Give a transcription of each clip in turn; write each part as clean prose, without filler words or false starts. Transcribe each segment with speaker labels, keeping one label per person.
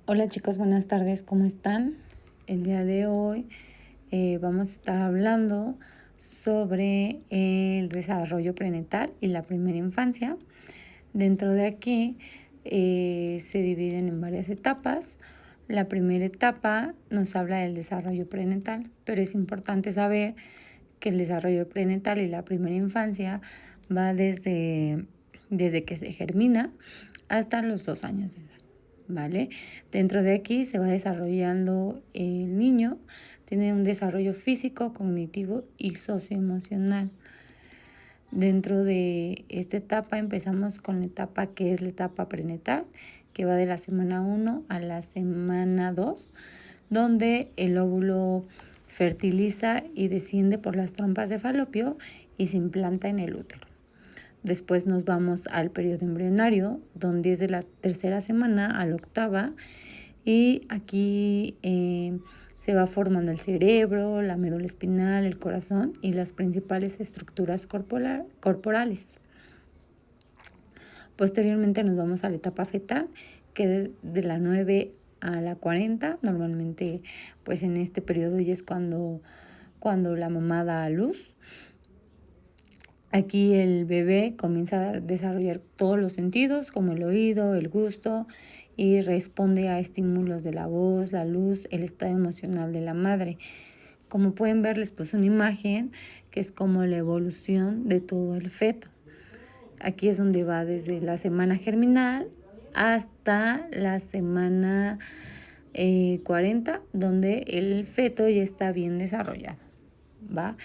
Speaker 1: Hola chicos, buenas tardes, ¿cómo están? El día de hoy vamos a estar hablando sobre el desarrollo prenatal y la primera infancia. Dentro de aquí se dividen en varias etapas. La primera etapa nos habla del desarrollo prenatal, pero es importante saber que el desarrollo prenatal y la primera infancia va desde que se germina hasta los 2 años de edad. ¿Vale? Dentro de aquí se va desarrollando el niño, tiene un desarrollo físico, cognitivo y socioemocional. Dentro de esta etapa empezamos con la etapa que es la etapa prenatal, que va de la semana 1 a la semana 2, donde el óvulo fertiliza y desciende por las trompas de falopio y se implanta en el útero. Después nos vamos al periodo embrionario, donde es de la tercera semana a la octava, y aquí se va formando el cerebro, la médula espinal, el corazón y las principales estructuras corporales. Posteriormente nos vamos a la etapa fetal, que es de la 9 a la 40. Normalmente, pues en este periodo ya es cuando la mamá da a luz. Aquí el bebé comienza a desarrollar todos los sentidos, como el oído, el gusto, y responde a estímulos de la voz, la luz, el estado emocional de la madre. Como pueden ver, les puse una imagen que es como la evolución de todo el feto. Aquí es donde va desde la semana germinal hasta la semana 40, donde el feto ya está bien desarrollado, ¿va?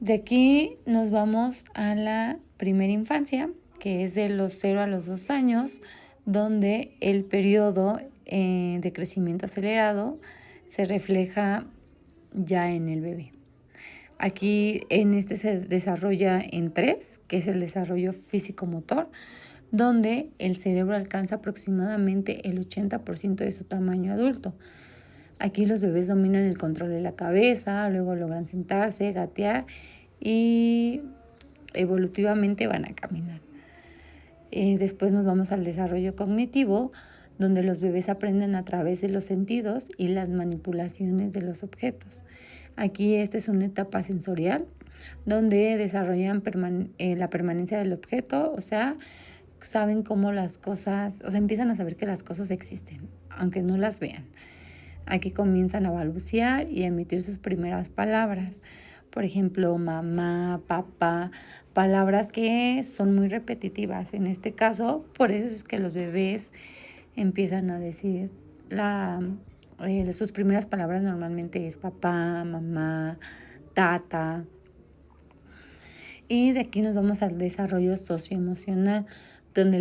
Speaker 1: De aquí nos vamos a la primera infancia, que es de los 0 a los 2 años, donde el periodo de crecimiento acelerado se refleja ya en el bebé. Aquí en este se desarrolla en 3, que es el desarrollo físico-motor, donde el cerebro alcanza aproximadamente el 80% de su tamaño adulto. Aquí los bebés dominan el control de la cabeza, luego logran sentarse, gatear y evolutivamente van a caminar. Después nos vamos al desarrollo cognitivo, donde los bebés aprenden a través de los sentidos y las manipulaciones de los objetos. Aquí esta es una etapa sensorial, donde desarrollan la permanencia del objeto, o sea, saben cómo las cosas, o sea, empiezan a saber que las cosas existen, aunque no las vean. Aquí comienzan a balbucear y a emitir sus primeras palabras. Por ejemplo, mamá, papá, palabras que son muy repetitivas. En este caso, por eso es que los bebés empiezan a decir sus primeras palabras normalmente es papá, mamá, tata. Y de aquí nos vamos al desarrollo socioemocional, donde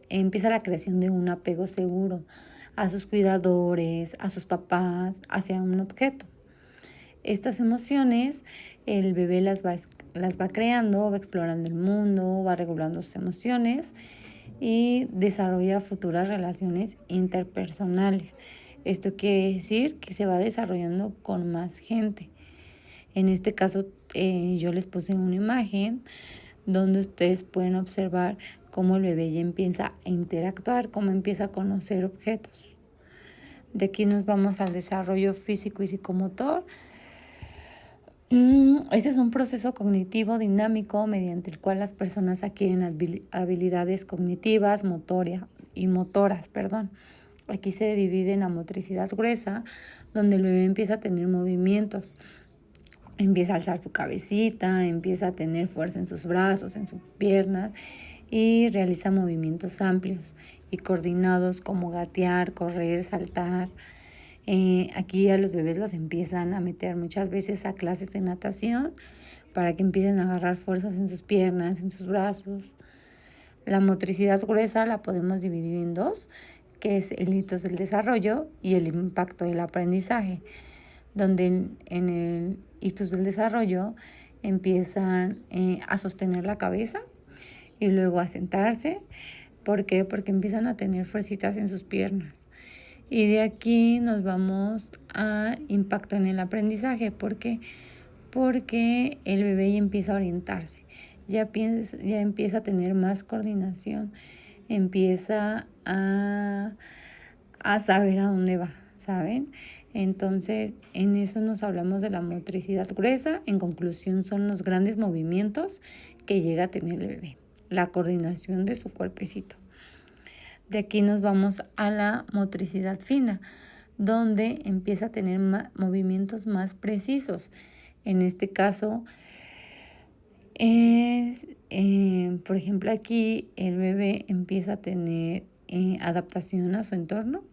Speaker 1: empieza la creación de un apego seguro a sus cuidadores, a sus papás, hacia un objeto. Estas emociones el bebé las va creando, va explorando el mundo, va regulando sus emociones y desarrolla futuras relaciones interpersonales. Esto quiere decir que se va desarrollando con más gente. En este caso yo les puse una imagen donde ustedes pueden observar cómo el bebé ya empieza a interactuar, cómo empieza a conocer objetos. De aquí nos vamos al desarrollo físico y psicomotor. Ese es un proceso cognitivo dinámico mediante el cual las personas adquieren habilidades cognitivas, motoras. Aquí se divide en la motricidad gruesa, donde el bebé empieza a tener movimientos. Empieza a alzar su cabecita, empieza a tener fuerza en sus brazos, en sus piernas y realiza movimientos amplios y coordinados como gatear, correr, saltar. Aquí a los bebés los empiezan a meter muchas veces a clases de natación para que empiecen a agarrar fuerzas en sus piernas, en sus brazos. La motricidad gruesa la podemos dividir en 2, que es el hitos del desarrollo y el impacto del aprendizaje, donde en el hitos del desarrollo empiezan a sostener la cabeza y luego a sentarse. ¿Por qué? Porque empiezan a tener fuercitas en sus piernas. Y de aquí nos vamos a impacto en el aprendizaje. ¿Por qué? Porque el bebé ya empieza a orientarse, ya empieza a tener más coordinación. empieza a saber a dónde va, ¿saben? Entonces, en eso nos hablamos de la motricidad gruesa. En conclusión, son los grandes movimientos que llega a tener el bebé, la coordinación de su cuerpecito. De aquí nos vamos a la motricidad fina, donde empieza a tener movimientos más precisos. En este caso, por ejemplo, aquí el bebé empieza a tener adaptación a su entorno,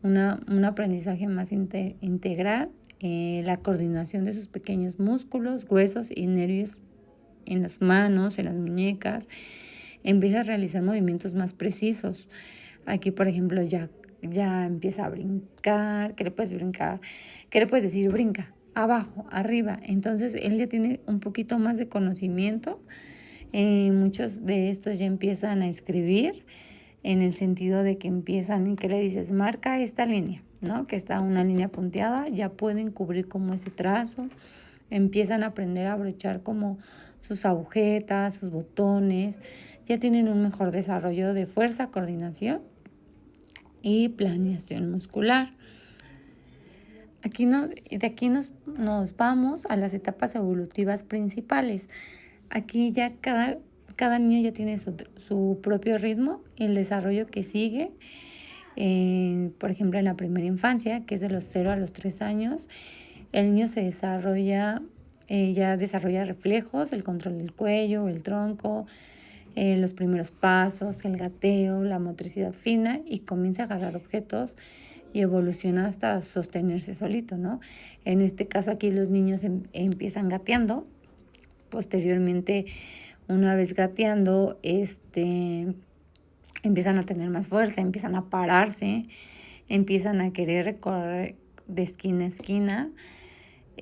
Speaker 1: un aprendizaje más integral, la coordinación de sus pequeños músculos, huesos y nervios en las manos, en las muñecas. Empieza a realizar movimientos más precisos. Aquí, por ejemplo, ya empieza a brincar. ¿Qué le puedes brincar? ¿Qué le puedes decir? Brinca, abajo, arriba. Entonces, él ya tiene un poquito más de conocimiento. Muchos de estos ya empiezan a escribir, en el sentido de que empiezan y que le dices, marca esta línea, ¿no? Que está una línea punteada, ya pueden cubrir como ese trazo. Empiezan a aprender a abrochar como sus agujetas, sus botones. Ya tienen un mejor desarrollo de fuerza, coordinación y planeación muscular. De aquí nos vamos a las etapas evolutivas principales. Aquí ya cada niño ya tiene su propio ritmo y el desarrollo que sigue. Por ejemplo, en la primera infancia, que es de los 0 a los 3 años, el niño se desarrolla, ya desarrolla reflejos, el control del cuello, el tronco, los primeros pasos, el gateo, la motricidad fina, y comienza a agarrar objetos y evoluciona hasta sostenerse solito, ¿no? En este caso aquí los niños empiezan gateando. Posteriormente, una vez gateando, empiezan a tener más fuerza, empiezan a pararse, empiezan a querer recorrer de esquina a esquina.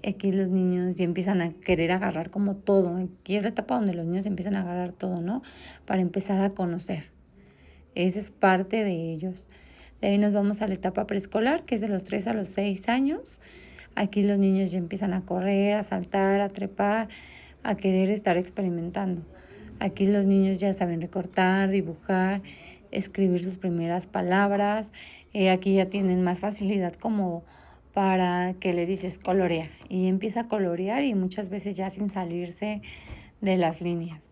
Speaker 1: Aquí los niños ya empiezan a querer agarrar como todo. Aquí es la etapa donde los niños empiezan a agarrar todo, ¿no? Para empezar a conocer. Esa es parte de ellos. De ahí nos vamos a la etapa preescolar, que es de los 3 a los 6 años. Aquí los niños ya empiezan a correr, a saltar, a trepar, a querer estar experimentando. Aquí los niños ya saben recortar, dibujar, escribir sus primeras palabras. Aquí ya tienen más facilidad como para que le dices colorea, y empieza a colorear, y muchas veces ya sin salirse de las líneas.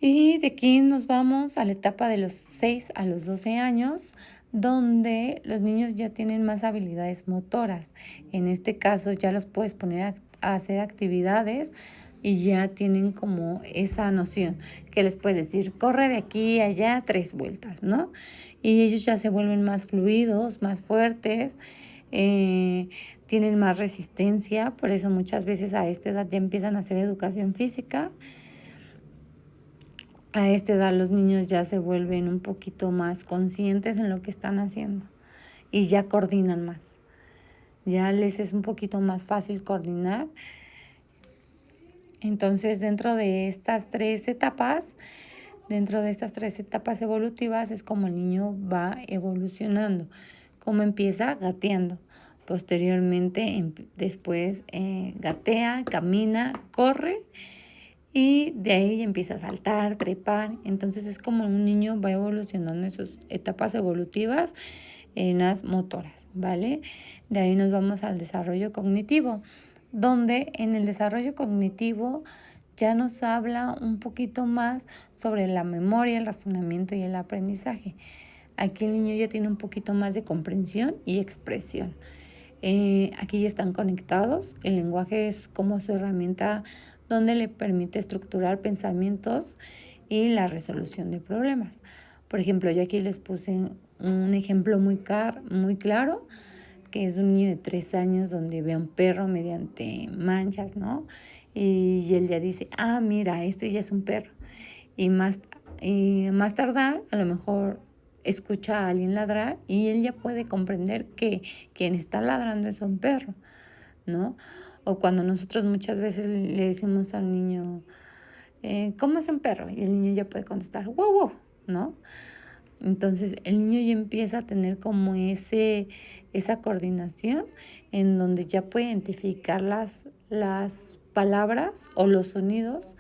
Speaker 1: Y de aquí nos vamos a la etapa de los 6 a los 12 años, donde los niños ya tienen más habilidades motoras. En este caso ya los puedes poner a hacer actividades y ya tienen como esa noción que les puedes decir, corre de aquí a allá 3 vueltas, ¿no? Y ellos ya se vuelven más fluidos, más fuertes, tienen más resistencia. Por eso muchas veces a esta edad ya empiezan a hacer educación física. A esta edad los niños ya se vuelven un poquito más conscientes en lo que están haciendo y ya coordinan más. Ya les es un poquito más fácil coordinar. Entonces, dentro de estas tres etapas evolutivas, es como el niño va evolucionando, como empieza gateando. Posteriormente, después gatea, camina, corre, y de ahí empieza a saltar, trepar. Entonces es como un niño va evolucionando en sus etapas evolutivas en las motoras, ¿vale? De ahí nos vamos al desarrollo cognitivo, donde en el desarrollo cognitivo ya nos habla un poquito más sobre la memoria, el razonamiento y el aprendizaje. Aquí el niño ya tiene un poquito más de comprensión y expresión. Aquí ya están conectados. El lenguaje es como su herramienta donde le permite estructurar pensamientos y la resolución de problemas. Por ejemplo, yo aquí les puse un ejemplo muy claro, que es un niño de 3 años donde ve a un perro mediante manchas, ¿no? Y él ya dice, mira, este ya es un perro. Y más tardar, a lo mejor escucha a alguien ladrar y él ya puede comprender que quien está ladrando es un perro, ¿no? O cuando nosotros muchas veces le decimos al niño, ¿cómo es un perro? Y el niño ya puede contestar, wow, wow, ¿no? Entonces el niño ya empieza a tener como esa coordinación en donde ya puede identificar las palabras o los sonidos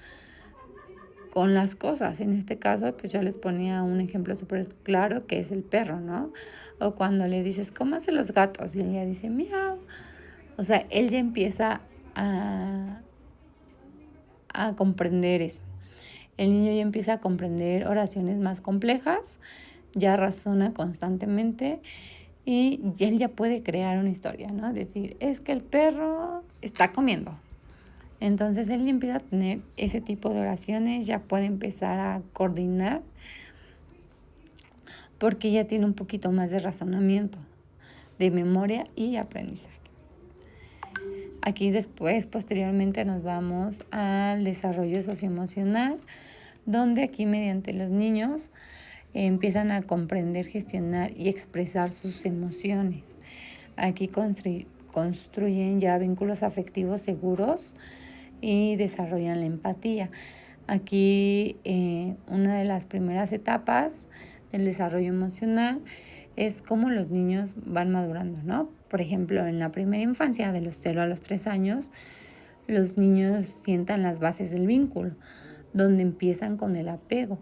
Speaker 1: con las cosas. En este caso, pues yo les ponía un ejemplo súper claro que es el perro, ¿no? O cuando le dices, ¿cómo hacen los gatos? Y ella dice, miau. O sea, él ya empieza a comprender eso. El niño ya empieza a comprender oraciones más complejas, ya razona constantemente y él ya puede crear una historia, ¿no? Decir, es que el perro está comiendo. Entonces él ya empieza a tener ese tipo de oraciones, ya puede empezar a coordinar porque ya tiene un poquito más de razonamiento, de memoria y aprendizaje. Aquí después, posteriormente, nos vamos al desarrollo socioemocional, donde aquí mediante los niños empiezan a comprender, gestionar y expresar sus emociones. Aquí construyen ya vínculos afectivos seguros y desarrollan la empatía. Aquí una de las primeras etapas del desarrollo emocional es cómo los niños van madurando, ¿no? Por ejemplo, en la primera infancia, de los 0 a los 3 años, los niños sientan las bases del vínculo, donde empiezan con el apego.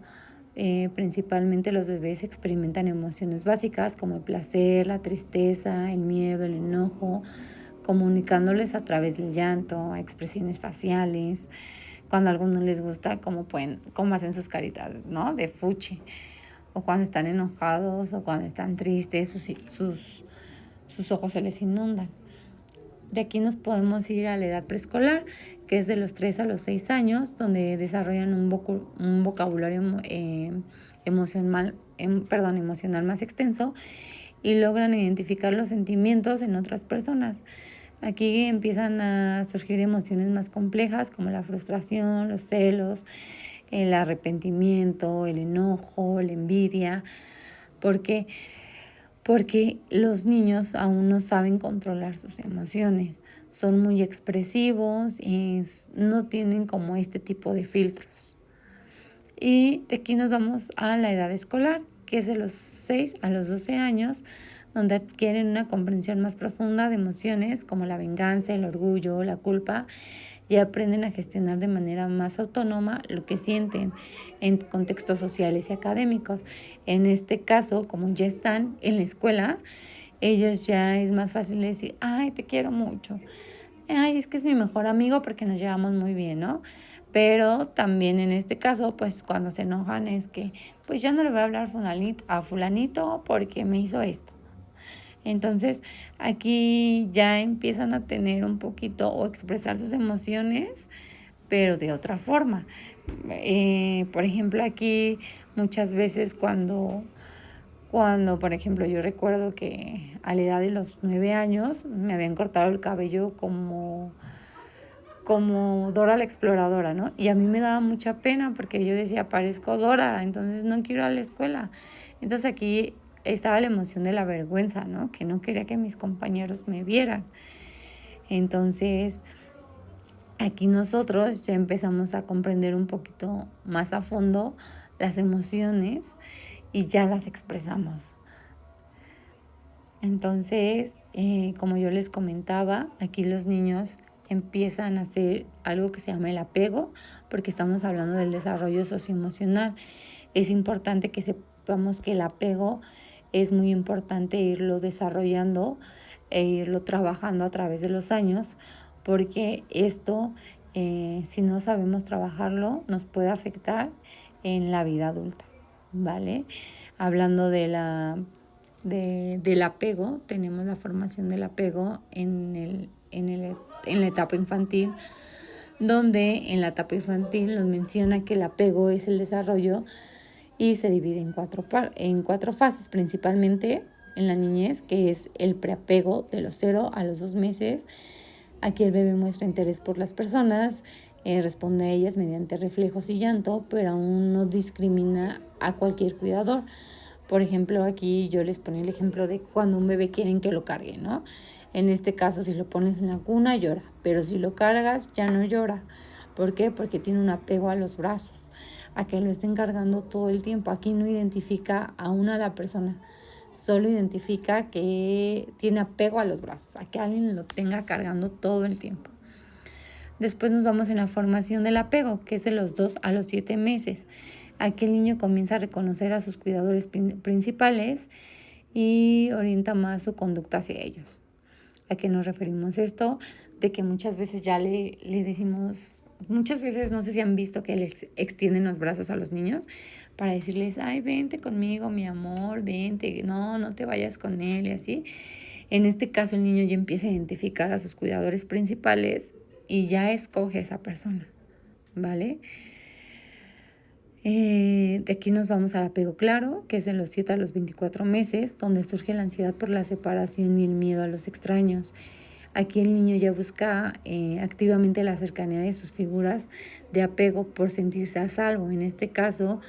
Speaker 1: Principalmente los bebés experimentan emociones básicas como el placer, la tristeza, el miedo, el enojo, comunicándoles a través del llanto, expresiones faciales. Cuando a algunos les gusta, cómo hacen sus caritas, ¿no? De fuchi. O cuando están enojados, o cuando están tristes, sus ojos se les inundan. De aquí nos podemos ir a la edad preescolar, que es de los 3 a los 6 años, donde desarrollan un vocabulario emocional más extenso y logran identificar los sentimientos en otras personas. Aquí empiezan a surgir emociones más complejas como la frustración, los celos, el arrepentimiento, el enojo, la envidia. ¿Por qué? Porque los niños aún no saben controlar sus emociones. Son muy expresivos y no tienen como este tipo de filtros. Y de aquí nos vamos a la edad escolar, que es de los 6 a los 12 años, donde adquieren una comprensión más profunda de emociones como la venganza, el orgullo, la culpa, y aprenden a gestionar de manera más autónoma lo que sienten en contextos sociales y académicos. En este caso, como ya están en la escuela, ellos ya es más fácil decir, ay, te quiero mucho. Ay, es que es mi mejor amigo porque nos llevamos muy bien, ¿no? Pero también en este caso, pues cuando se enojan es que, pues ya no le voy a hablar a fulanito porque me hizo esto. Entonces, aquí ya empiezan a tener un poquito o expresar sus emociones, pero de otra forma. Por ejemplo, aquí muchas veces cuando, por ejemplo, yo recuerdo que a la edad de los 9 años me habían cortado el cabello como Dora la Exploradora, ¿no? Y a mí me daba mucha pena porque yo decía, parezco Dora, entonces no quiero ir a la escuela. Entonces aquí estaba la emoción de la vergüenza, ¿no? Que no quería que mis compañeros me vieran. Entonces, aquí nosotros ya empezamos a comprender un poquito más a fondo las emociones y ya las expresamos. Entonces, como yo les comentaba, aquí los niños empiezan a hacer algo que se llama el apego, porque estamos hablando del desarrollo socioemocional. Es importante que sepamos que el apego es muy importante irlo desarrollando e irlo trabajando a través de los años, porque esto, si no sabemos trabajarlo, nos puede afectar en la vida adulta, ¿vale? Hablando del apego, tenemos la formación del apego en la etapa infantil, donde en la etapa infantil nos menciona que el apego es el desarrollo y se divide en cuatro fases, principalmente en la niñez, que es el preapego de los 0 a los 2 meses. Aquí el bebé muestra interés por las personas, responde a ellas mediante reflejos y llanto, pero aún no discrimina a cualquier cuidador. Por ejemplo, aquí yo les ponía el ejemplo de cuando un bebé quieren que lo carguen, ¿no? En este caso, si lo pones en la cuna, llora, pero si lo cargas, ya no llora. ¿Por qué? Porque tiene un apego a los brazos, a que lo estén cargando todo el tiempo. Aquí no identifica aún a la persona, solo identifica que tiene apego a los brazos, a que alguien lo tenga cargando todo el tiempo. Después nos vamos en la formación del apego, que es de los 2 a los 7 meses. Aquí el niño comienza a reconocer a sus cuidadores principales y orienta más su conducta hacia ellos. ¿A qué nos referimos esto? De que muchas veces ya le decimos, muchas veces no sé si han visto que les extienden los brazos a los niños para decirles, ay, vente conmigo, mi amor, vente, no te vayas con él y así. En este caso el niño ya empieza a identificar a sus cuidadores principales y ya escoge a esa persona, ¿vale? De aquí nos vamos al apego claro, que es de los 7 a los 24 meses, donde surge la ansiedad por la separación y el miedo a los extraños. Aquí el niño ya busca activamente la cercanía de sus figuras de apego por sentirse a salvo. En este caso,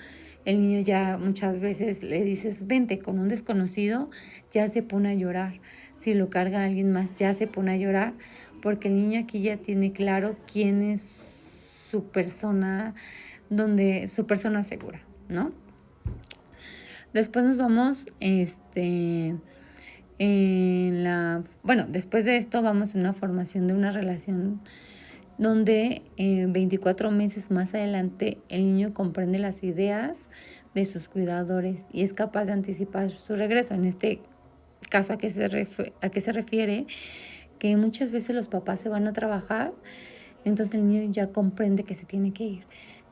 Speaker 1: el niño ya muchas veces le dices, vente con un desconocido, ya se pone a llorar. Si lo carga alguien más, ya se pone a llorar, porque el niño aquí ya tiene claro quién es su persona, su persona segura, ¿no? Después nos vamos, después de esto vamos en una formación de una relación donde 24 meses más adelante el niño comprende las ideas de sus cuidadores y es capaz de anticipar su regreso. En este caso, ¿a qué se refiere? Que muchas veces los papás se van a trabajar, entonces el niño ya comprende que se tiene que ir,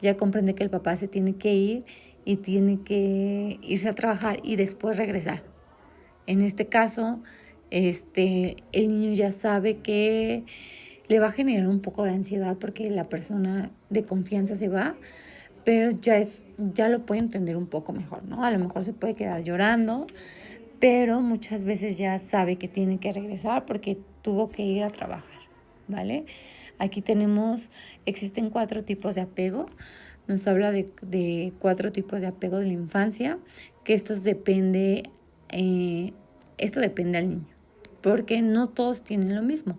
Speaker 1: ya comprende que el papá se tiene que ir y tiene que irse a trabajar y después regresar. En este caso, el niño ya sabe que le va a generar un poco de ansiedad porque la persona de confianza se va, pero ya lo puede entender un poco mejor, ¿no? A lo mejor se puede quedar llorando, pero muchas veces ya sabe que tiene que regresar porque tuvo que ir a trabajar, ¿vale? Aquí existen 4 tipos de apego. Nos habla de 4 tipos de apego de la infancia, que esto depende al niño, porque no todos tienen lo mismo.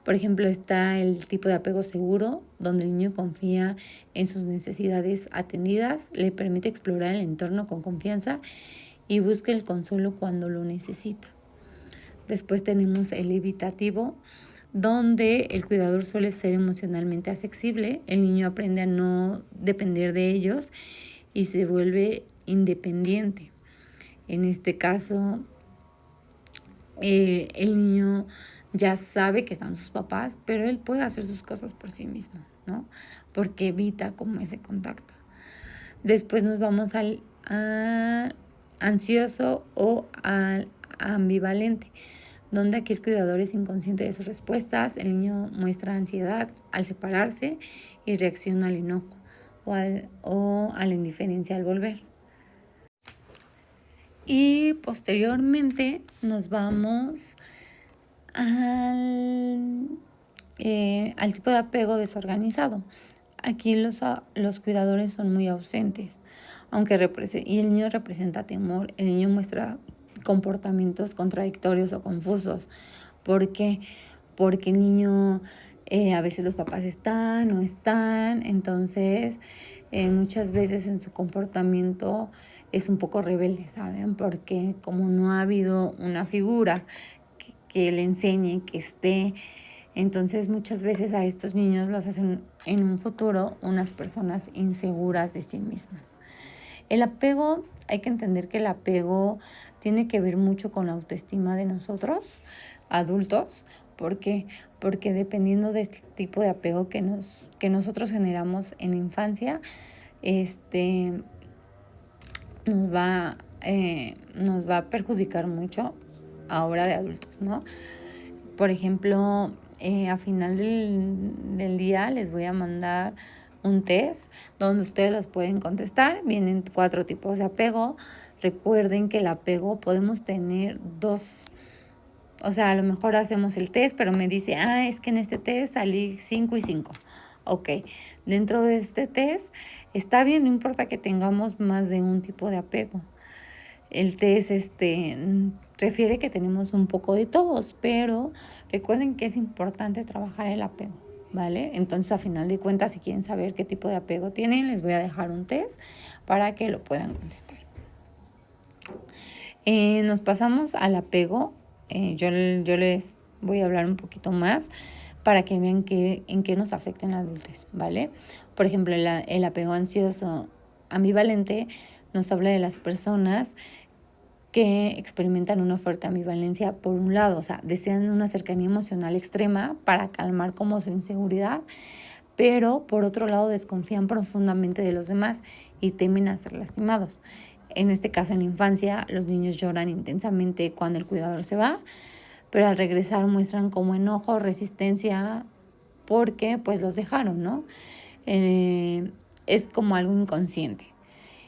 Speaker 1: Por ejemplo, está el tipo de apego seguro, donde el niño confía en sus necesidades atendidas, le permite explorar el entorno con confianza y busca el consuelo cuando lo necesita. Después tenemos el evitativo, donde el cuidador suele ser emocionalmente accesible, el niño aprende a no depender de ellos y se vuelve independiente. En este caso, el niño ya sabe que están sus papás, pero él puede hacer sus cosas por sí mismo, ¿no? Porque evita como ese contacto. Después nos vamos al ansioso o al ambivalente, donde aquí el cuidador es inconsciente de sus respuestas, el niño muestra ansiedad al separarse y reacciona al enojo o a la indiferencia al volver. Y posteriormente nos vamos al tipo de apego desorganizado. Aquí los cuidadores son muy ausentes, y el niño representa temor. El niño muestra comportamientos contradictorios o confusos. ¿Por qué? Porque el niño, a veces los papás están, no están, entonces muchas veces en su comportamiento es un poco rebelde, ¿saben? Porque como no ha habido una figura que le enseñe, que esté, entonces muchas veces a estos niños los hacen en un futuro unas personas inseguras de sí mismas. El apego, hay que entender que el apego tiene que ver mucho con la autoestima de nosotros, adultos. ¿Por qué? Porque dependiendo de este tipo de apego que nosotros generamos en la infancia, nos va a perjudicar mucho ahora de adultos, ¿no? Por ejemplo, a final del día les voy a mandar un test donde ustedes los pueden contestar. Vienen 4 tipos de apego. Recuerden que el apego podemos tener 2. O sea, a lo mejor hacemos el test, pero me dice, es que en este test salí 5 y 5. Ok, dentro de este test está bien, no importa que tengamos más de un tipo de apego. El test refiere que tenemos un poco de todos, pero recuerden que es importante trabajar el apego, ¿vale? Entonces, a final de cuentas, si quieren saber qué tipo de apego tienen, les voy a dejar un test para que lo puedan contestar. Nos pasamos al apego. Yo les voy a hablar un poquito más, para que vean en qué nos afecta en la adultez, ¿vale? Por ejemplo, el apego ansioso ambivalente nos habla de las personas que experimentan una fuerte ambivalencia por un lado, o sea, desean una cercanía emocional extrema para calmar como su inseguridad, pero por otro lado desconfían profundamente de los demás y temen a ser lastimados. En este caso, en la infancia, los niños lloran intensamente cuando el cuidador se va, pero al regresar muestran como enojo, resistencia, porque pues los dejaron, ¿no? Es como algo inconsciente.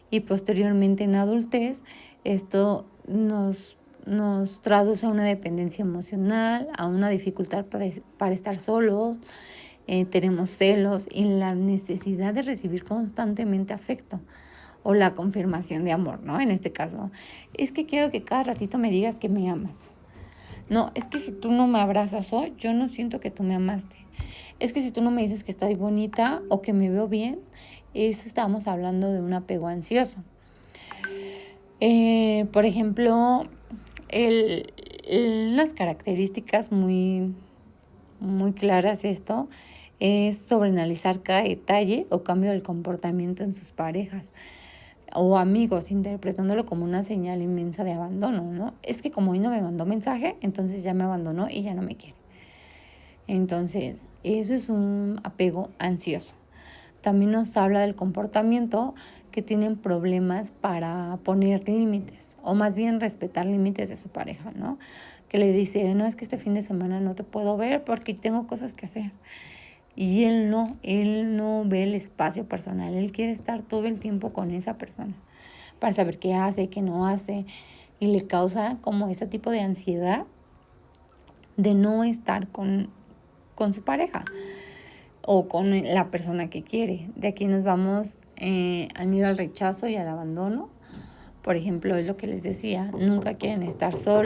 Speaker 1: Y posteriormente en adultez, esto nos traduce a una dependencia emocional, a una dificultad para estar solos, tenemos celos y la necesidad de recibir constantemente afecto o la confirmación de amor, ¿no? En este caso, es que quiero que cada ratito me digas que me amas. No, es que si tú no me abrazas hoy, yo no siento que tú me amaste. Es que si tú no me dices que estoy bonita o que me veo bien, eso estamos hablando de un apego ansioso. Por ejemplo, unas características muy claras esto es sobreanalizar cada detalle o cambio del comportamiento en sus parejas o amigos, interpretándolo como una señal inmensa de abandono, ¿no? Es que como hoy no me mandó mensaje, entonces ya me abandonó y ya no me quiere. Entonces, eso es un apego ansioso. También nos habla del comportamiento que tienen problemas para poner límites, o más bien respetar límites de su pareja, ¿no? Que le dice, no, es que este fin de semana no te puedo ver porque tengo cosas que hacer. Y él no ve el espacio personal, él quiere estar todo el tiempo con esa persona para saber qué hace, qué no hace, y le causa como ese tipo de ansiedad de no estar con su pareja o con la persona que quiere. De aquí nos vamos al miedo al rechazo y al abandono. Por ejemplo, es lo que les decía, nunca quieren estar solos.